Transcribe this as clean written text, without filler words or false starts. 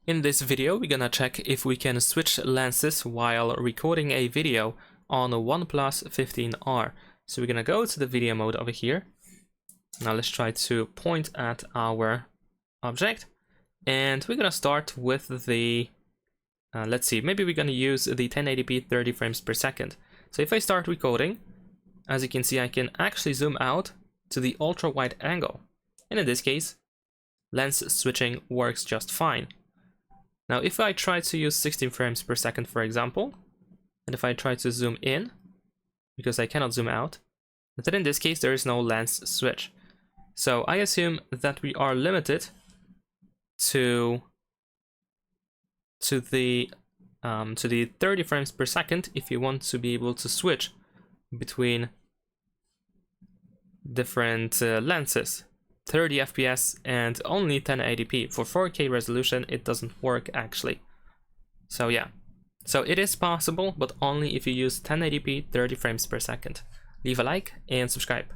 In this video, we're gonna check if we can switch lenses while recording a video on a OnePlus 15R. So we're gonna go to the video mode over here. Now let's try to point at our object, and we're gonna start with the let's see, maybe we're gonna use the 1080p 30 frames per second. So if I start recording, as you can see, I can actually zoom out to the ultra wide angle, and in this case lens switching works just fine. Now if I try to use 60 frames per second, for example, and if I try to zoom in, because I cannot zoom out, then in this case there is no lens switch. So I assume that we are limited to the 30 frames per second if you want to be able to switch between different lenses. 30 FPS and only 1080p. For 4K resolution it doesn't work actually. So yeah, so it is possible, but only if you use 1080p 30 frames per second. Leave a like and subscribe.